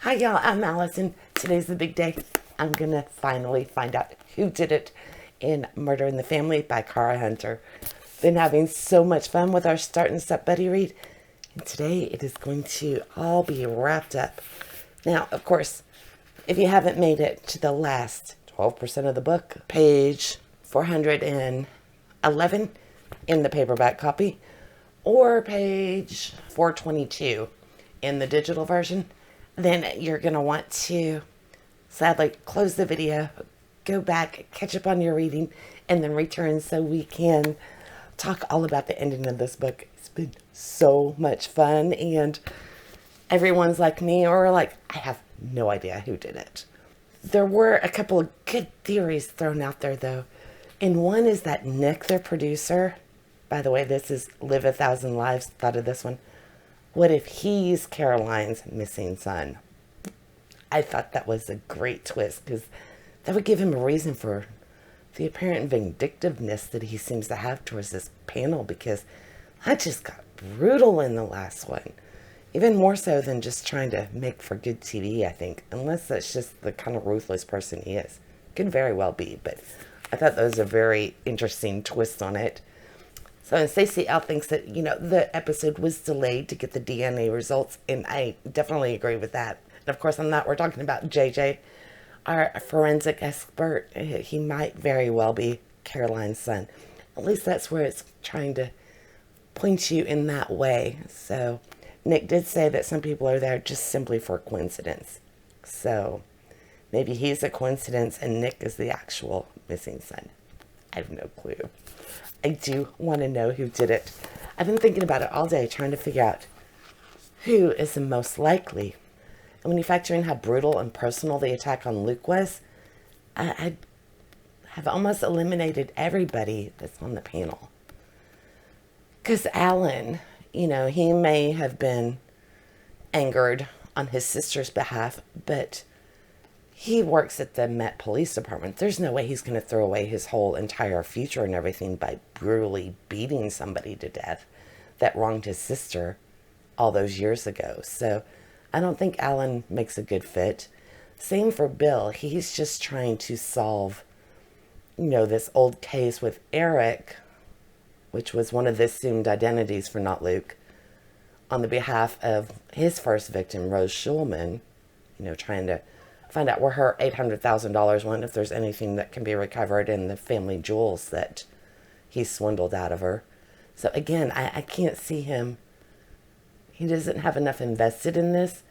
Hi y'all, I'm Allison. Today's the big day. I'm gonna finally find out who did it in Murder in the Family by Cara Hunter. Been having so much fun with our Start and Stop buddy read, and today it is going to all be wrapped up. Now, of course, if you haven't made it to the last 12% of the book, page 411 in the paperback copy, or page 422 in the digital version, then you're going to want to sadly close the video, go back, catch up on your reading, and then return so we can talk all about the ending of this book. It's been so much fun, and everyone's like me, or like, I have no idea who did it. There were a couple of good theories thrown out there, though. And one is that Nick, their producer, by the way, this is Live a Thousand Lives, thought of this one. What if he's Caroline's missing son? I thought that was a great twist, because that would give him a reason for the apparent vindictiveness that he seems to have towards this panel, because that just got brutal in the last one. Even more so than just trying to make for good TV, I think. Unless that's just the kind of ruthless person he is. Could very well be, but I thought that was a very interesting twist on it. So Stacie L thinks that, the episode was delayed to get the DNA results, and I definitely agree with that. And of course, we're talking about JJ, our forensic expert. He might very well be Caroline's son. At least that's where it's trying to point you in that way. So Nick did say that some people are there just simply for coincidence. So maybe he's a coincidence and Nick is the actual missing son. I have no clue. I do want to know who did it. I've been thinking about it all day, trying to figure out who is the most likely. And when you factor in how brutal and personal the attack on Luke was, I have almost eliminated everybody that's on the panel. Because Alan, he may have been angered on his sister's behalf, but he works at the Met Police Department. There's no way he's going to throw away his whole entire future and everything by brutally beating somebody to death that wronged his sister all those years ago. So I don't think Alan makes a good fit. Same for Bill. He's just trying to solve, this old case with Eric, which was one of the assumed identities for not Luke, on the behalf of his first victim, Rose Schulman, trying to find out where her $800,000 went, if there's anything that can be recovered in the family jewels that he swindled out of her. So again, I can't see him. He doesn't have enough invested in this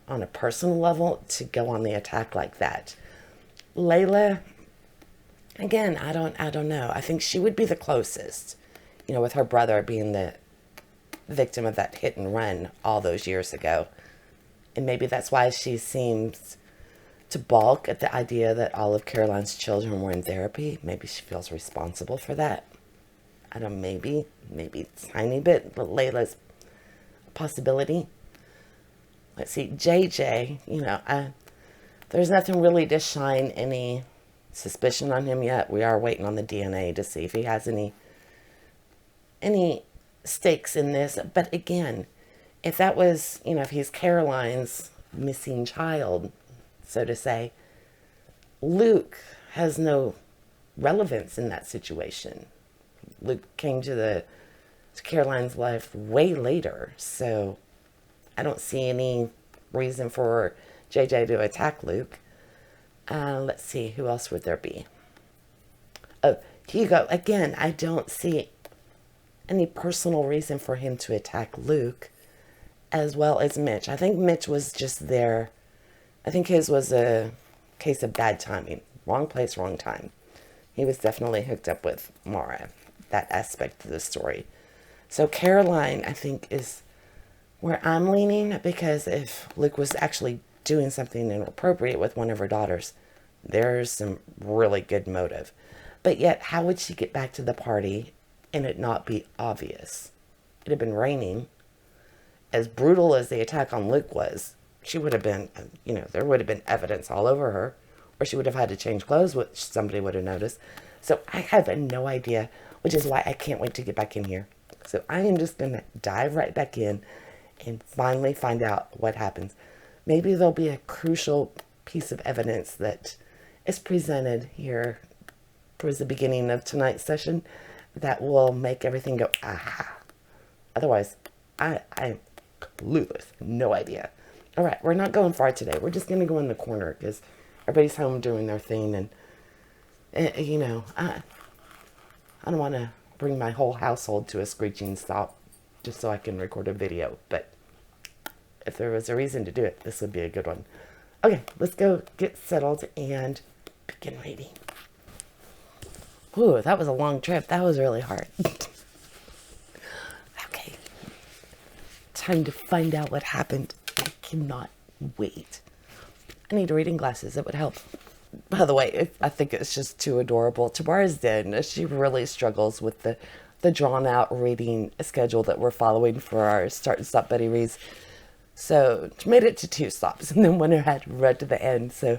on a personal level to go on the attack like that. Layla, again, I don't know. I think she would be the closest, with her brother being the victim of that hit and run all those years ago. And maybe that's why she seems to balk at the idea that all of Caroline's children were in therapy. Maybe she feels responsible for that. I don't know, maybe a tiny bit, but Layla's a possibility. Let's see, JJ, there's nothing really to shine any suspicion on him yet. We are waiting on the DNA to see if he has any stakes in this. But again, if that was, if he's Caroline's missing child, so to say, Luke has no relevance in that situation. Luke came to Caroline's life way later, so I don't see any reason for JJ to attack Luke. Let's see, who else would there be? Oh, Hugo. Again, I don't see any personal reason for him to attack Luke, as well as Mitch. I think Mitch was just there. I think his was a case of bad timing. Wrong place, wrong time. He was definitely hooked up with Mara, that aspect of the story. So Caroline, I think, is where I'm leaning, because if Luke was actually doing something inappropriate with one of her daughters, there's some really good motive. But yet, how would she get back to the party and it not be obvious? It had been raining. As brutal as the attack on Luke was, she would have been, there would have been evidence all over her, or she would have had to change clothes, which somebody would have noticed. So I have no idea, which is why I can't wait to get back in here. So I am just going to dive right back in and finally find out what happens. maybe there'll be a crucial piece of evidence that is presented here towards the beginning of tonight's session that will make everything go, aha. Otherwise, I'm clueless. No idea. All right, we're not going far today. We're just going to go in the corner because everybody's home doing their thing. And, I don't want to bring my whole household to a screeching stop just so I can record a video. But if there was a reason to do it, this would be a good one. Okay, let's go get settled and begin reading. Ooh, that was a long trip. That was really hard. Okay. Time to find out what happened. I cannot wait. I need reading glasses. It would help. By the way, I think it's just too adorable. Tamara's den, she really struggles with the drawn-out reading schedule that we're following for our Start and Stop Buddy Reads. So she made it to 2 stops and then went ahead and read to the end. So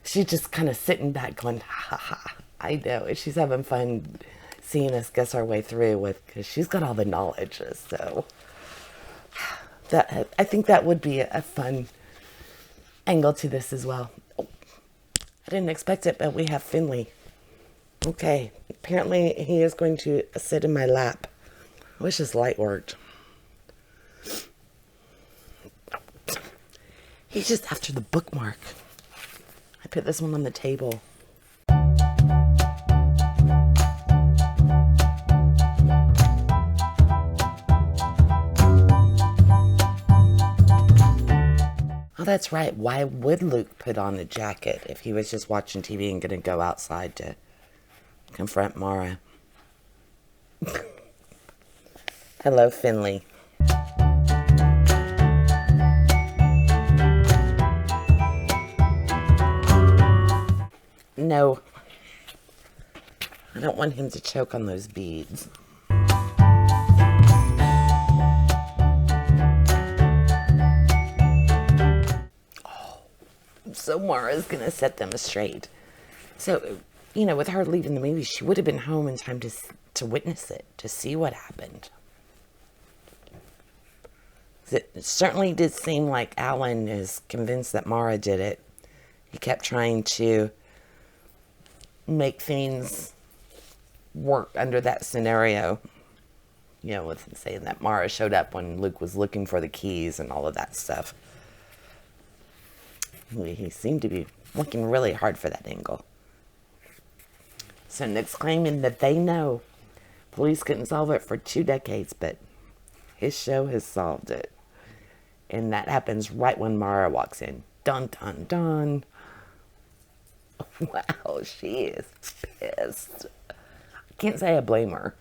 she's just kind of sitting back going, ha ha. I know. She's having fun seeing us guess our way through because she's got all the knowledge. So I think that would be a fun angle to this as well. Oh, I didn't expect it, but we have Finley. Okay. Apparently he is going to sit in my lap. I wish his light worked. He's just after the bookmark. I put this one on the table. Oh, that's right. Why would Luke put on a jacket if he was just watching TV and going to go outside to confront Mara? Hello, Finley. No. I don't want him to choke on those beads. So Mara's going to set them straight. So, with her leaving the movie, she would have been home in time to witness it, to see what happened. It certainly did seem like Alan is convinced that Mara did it. He kept trying to make things work under that scenario. With saying that Mara showed up when Luke was looking for the keys and all of that stuff. He seemed to be working really hard for that angle. So Nick's claiming that they know police couldn't solve it for 2 decades, but his show has solved it. And that happens right when Mara walks in. Dun, dun, dun. Wow, she is pissed. I can't say I blame her.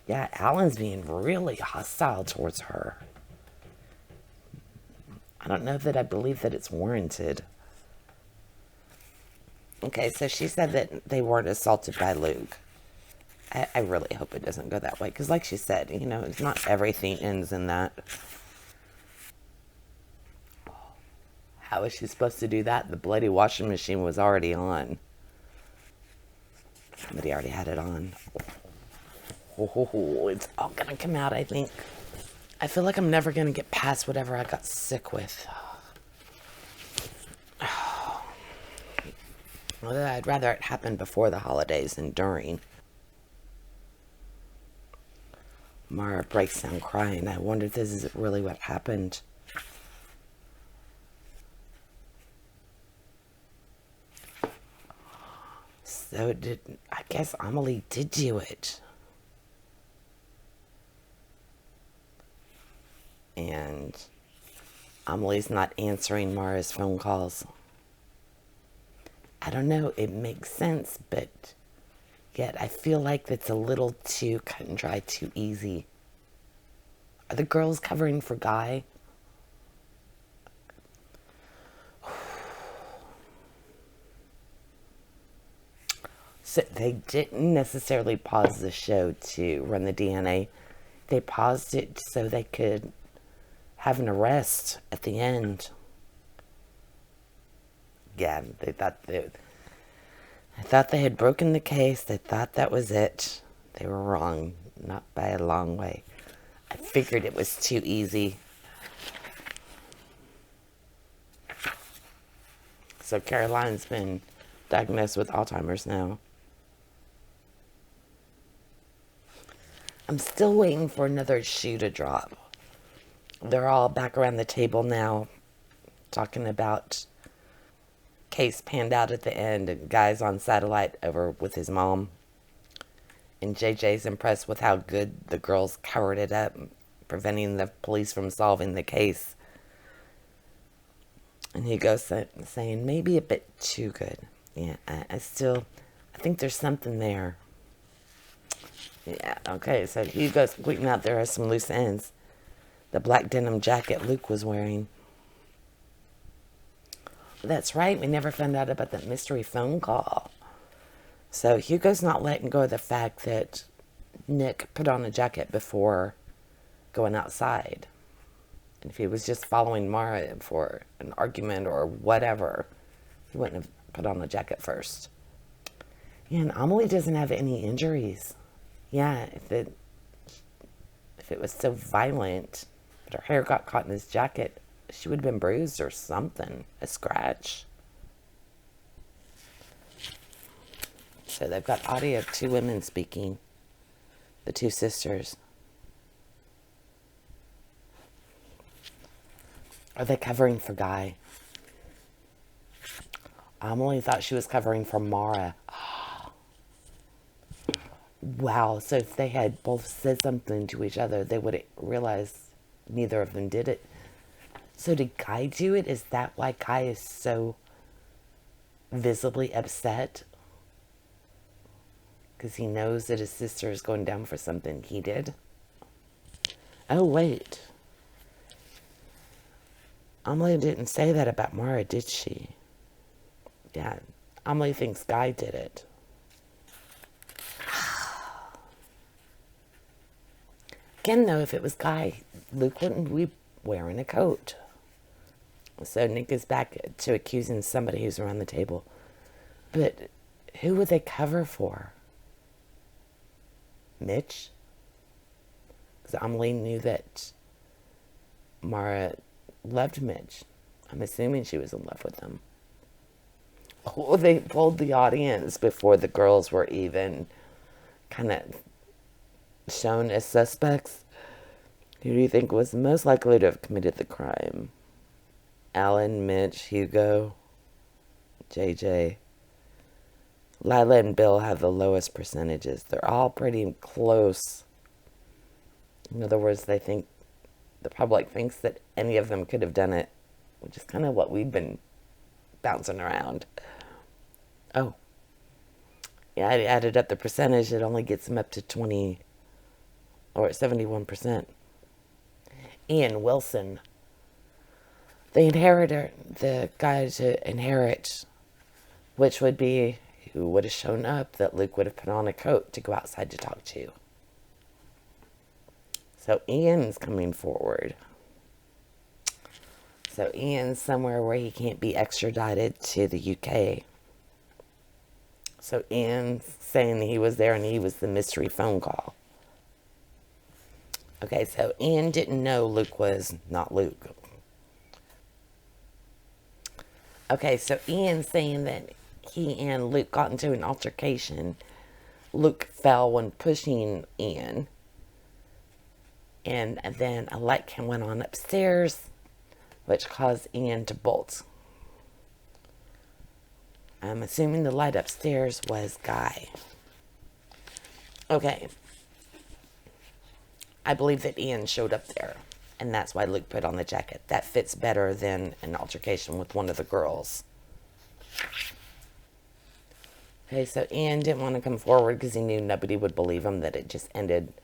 Yeah, Alan's being really hostile towards her. I don't know that I believe that it's warranted. Okay, so she said that they weren't assaulted by Luke. I really hope it doesn't go that way. Because like she said, it's not everything ends in that. How is she supposed to do that? The bloody washing machine was already on. Somebody already had it on. Oh, it's all going to come out, I think. I feel like I'm never going to get past whatever I got sick with. Well, I'd rather it happen before the holidays than during. Mara breaks down crying. I wonder if this is really what happened. So I guess Amelie did do it. And Amelie's not answering Mara's phone calls. I don't know, it makes sense, but yet I feel like that's a little too cut and dry, too easy. Are the girls covering for Guy? So they didn't necessarily pause the show to run the DNA. They paused it so they could have an arrest at the end. Yeah, I thought they had broken the case. They thought that was it. They were wrong, not by a long way. I figured it was too easy. So Caroline's been diagnosed with Alzheimer's now. I'm still waiting for another shoe to drop. They're all back around the table now, talking about case panned out at the end, and guy's on satellite over with his mom. And JJ's impressed with how good the girls covered it up, preventing the police from solving the case. And he goes saying, maybe a bit too good. Yeah, I think there's something there. Yeah, okay, so Hugo's pointing out there are some loose ends. The black denim jacket Luke was wearing. That's right, we never found out about that mystery phone call. So Hugo's not letting go of the fact that Nick put on a jacket before going outside. And if he was just following Mara for an argument or whatever, he wouldn't have put on the jacket first. Yeah, and Amelie doesn't have any injuries. Yeah, if it was so violent that her hair got caught in his jacket, she would have been bruised or something, a scratch. So they've got audio of two women speaking, the two sisters. Are they covering for Guy? Amelie thought she was covering for Mara. Wow, so if they had both said something to each other, they would have realized neither of them did it. So did Guy do it? Is that why Guy is so visibly upset? Because he knows that his sister is going down for something he did? Oh, wait. Amelie didn't say that about Mara, did she? Yeah, Amelie thinks Guy did it. Again, though, if it was Guy, Luke wouldn't be wearing a coat. So Nick is back to accusing somebody who's around the table. But who would they cover for? Mitch? Because Amelie knew that Mara loved Mitch. I'm assuming she was in love with him. Oh, they pulled the audience before the girls were even kind of shown as suspects. Who do you think was most likely to have committed the crime? Alan, Mitch, Hugo, JJ. Lila and Bill have the lowest percentages. They're all pretty close. In other words, they think the public thinks that any of them could have done it, which is kind of what we've been bouncing around. Oh. Yeah, I added up the percentage. It only gets them up to 20 or 71%. Ian Wilson, the inheritor, the guy to inherit, which would be who would have shown up that Luke would have put on a coat to go outside to talk to. So Ian's coming forward. So Ian's somewhere where he can't be extradited to the UK. So Ian's saying he was there and he was the mystery phone call. Okay, so Ian didn't know Luke was not Luke. Okay, so Ian's saying that he and Luke got into an altercation. Luke fell when pushing Ian. And then a light went on upstairs, which caused Ian to bolt. I'm assuming the light upstairs was Guy. Okay. I believe that Ian showed up there, and that's why Luke put on the jacket. That fits better than an altercation with one of the girls. Okay, so Ian didn't want to come forward because he knew nobody would believe him, that it just ended,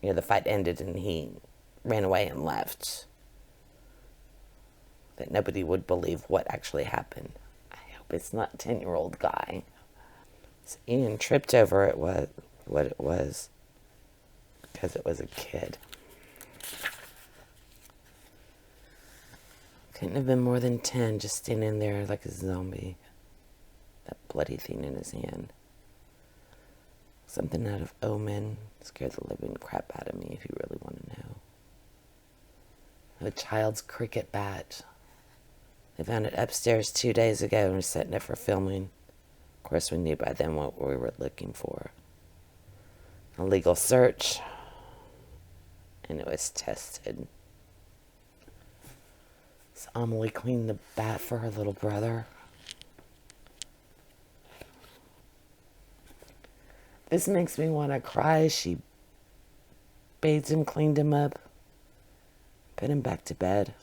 the fight ended and he ran away and left. That nobody would believe what actually happened. I hope it's not 10-year-old Guy. So Ian tripped over what it was. Because it was a kid. Couldn't have been more than 10, just standing there like a zombie. That bloody thing in his hand. Something out of Omen. Scared the living crap out of me, if you really want to know. A child's cricket bat. They found it upstairs 2 days ago and were setting it for filming. Of course, we knew by then what we were looking for. A legal search. And it was tested. So Amelie cleaned the bath for her little brother. This makes me want to cry. She bathed him, cleaned him up, put him back to bed,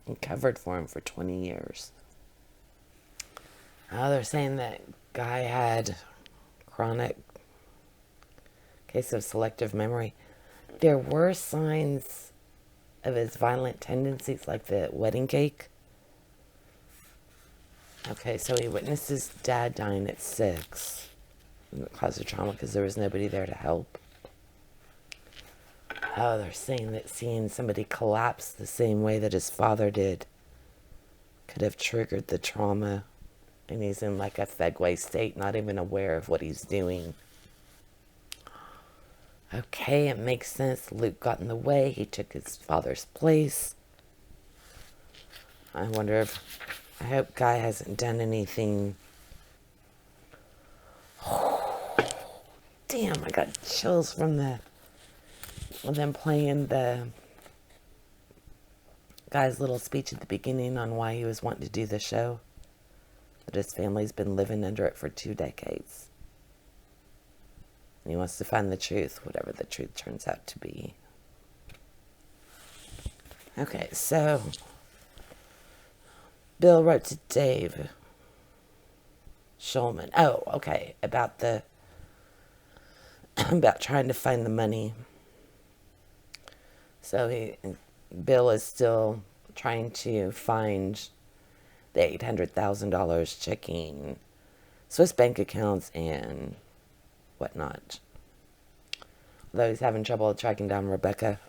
and covered for him for 20 years. Now they're saying that guy had chronic case of selective memory. There were signs of his violent tendencies, like the wedding cake. Okay, so he witnessed his dad dying at 6. And it caused a trauma because there was nobody there to help. Oh, they're saying that seeing somebody collapse the same way that his father did could have triggered the trauma. And he's in like a Fegway state, not even aware of what he's doing. Okay, it makes sense. Luke got in the way. He took his father's place. I wonder if... I hope Guy hasn't done anything... Damn, I got chills from them playing the guy's little speech at the beginning on why he was wanting to do the show. That his family's been living under it for 2 decades. And he wants to find the truth, whatever the truth turns out to be. Okay, so Bill wrote to Dave Schulman. Oh, okay, about trying to find the money. So Bill is still trying to find the $800,000 checking Swiss bank accounts and whatnot. Although he's having trouble tracking down Rebecca,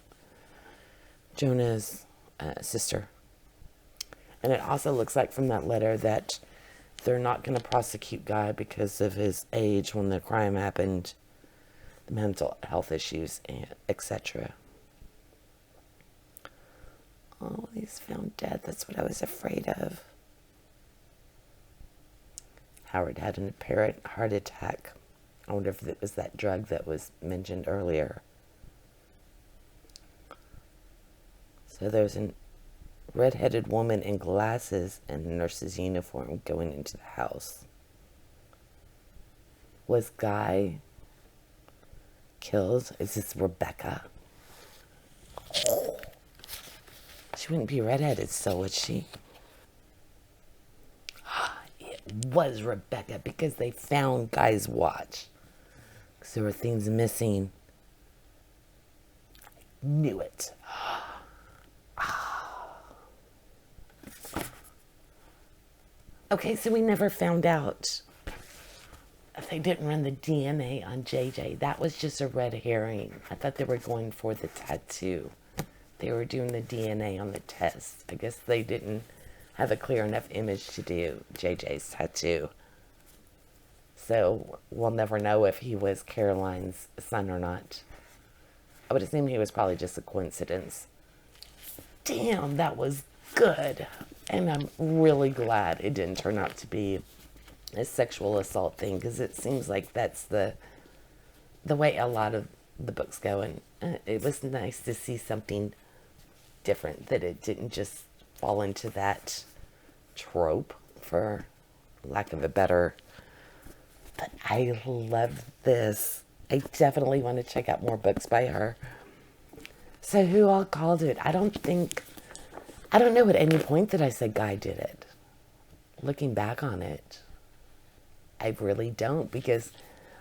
Jonah's sister. And it also looks like from that letter that they're not going to prosecute Guy because of his age when the crime happened, the mental health issues, and etc. Oh, he's found dead. That's what I was afraid of. Howard had an apparent heart attack. I wonder if it was that drug that was mentioned earlier. So there's a red-headed woman in glasses and a nurse's uniform going into the house. Was Guy killed? Is this Rebecca? She wouldn't be redheaded, so would she? It was Rebecca because they found Guy's watch. Because there were things missing. Knew it. Okay, so we never found out if they didn't run the DNA on JJ. That was just a red herring. I thought they were going for the tattoo. They were doing the DNA on the test. I guess they didn't have a clear enough image to do JJ's tattoo. So we'll never know if he was Caroline's son or not. I would assume he was probably just a coincidence. Damn, that was good. And I'm really glad it didn't turn out to be a sexual assault thing, because it seems like that's the way a lot of the books go. And it was nice to see something different, that it didn't just fall into that trope, for lack of a better. But I love this. I definitely want to check out more books by her. So who all called it? I don't know at any point that I said Guy did it. Looking back on it, I really don't, because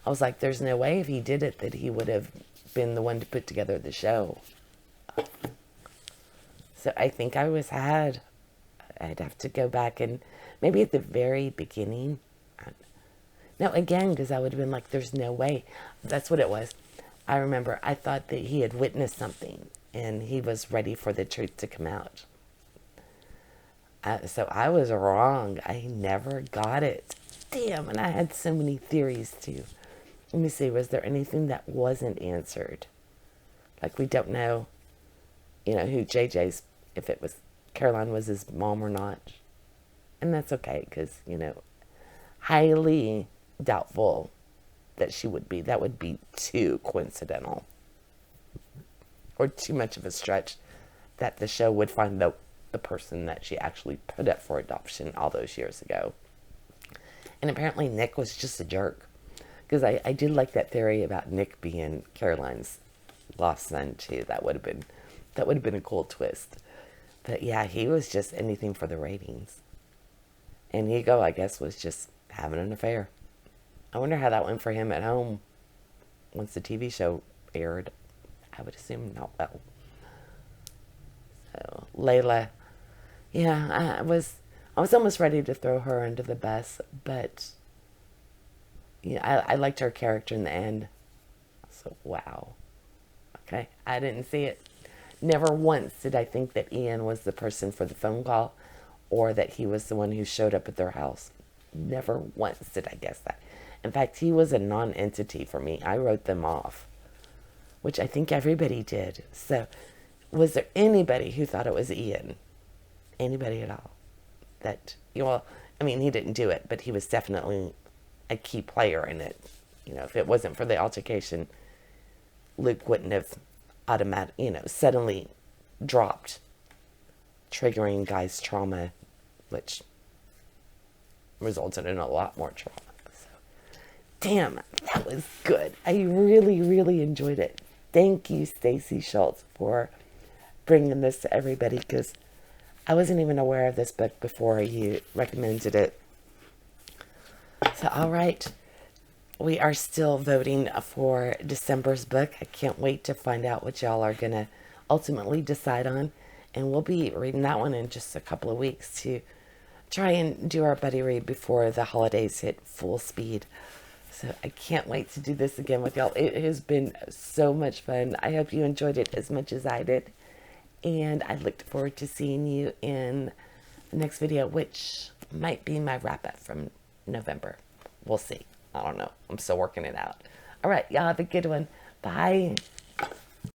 I was like, there's no way if he did it that he would have been the one to put together the show. So I think I was had. I'd have to go back and maybe at the very beginning. No, again, because I would have been like, there's no way. That's what it was. I remember I thought that he had witnessed something and he was ready for the truth to come out. So I was wrong. I never got it. Damn, and I had so many theories too. Let me see, was there anything that wasn't answered? Like, we don't know, who JJ's, if it was Caroline was his mom or not. And that's okay, because, highly doubtful that she would be. That would be too coincidental. Or too much of a stretch that the show would find the person that she actually put up for adoption all those years ago. And apparently Nick was just a jerk. Because I did like that theory about Nick being Caroline's lost son too. That would have been a cool twist. But yeah, he was just anything for the ratings. And Hugo, I guess, was just having an affair. I wonder how that went for him at home once the TV show aired. I would assume not well. So Layla, yeah, I was almost ready to throw her under the bus, but I liked her character in the end. So wow. Okay, I didn't see it. Never once did I think that Ian was the person for the phone call, or that he was the one who showed up at their house. Never once did I guess that. In fact, he was a non-entity for me. I wrote them off, which I think everybody did. So, was there anybody who thought it was Ian? Anybody at all? That, I mean, he didn't do it, but he was definitely a key player in it. If it wasn't for the altercation, Luke wouldn't have suddenly dropped, triggering Guy's trauma, which resulted in a lot more trauma. So, damn, that was good. I really, really enjoyed it. Thank you, Stacie Schulz, for bringing this to everybody, because I wasn't even aware of this book before you recommended it. So, all right. We are still voting for December's book. I can't wait to find out what y'all are going to ultimately decide on. And we'll be reading that one in just a couple of weeks to try and do our buddy read before the holidays hit full speed. So I can't wait to do this again with y'all. It has been so much fun. I hope you enjoyed it as much as I did. And I look forward to seeing you in the next video, which might be my wrap-up from November. We'll see. I don't know. I'm still working it out. All right. Y'all have a good one. Bye.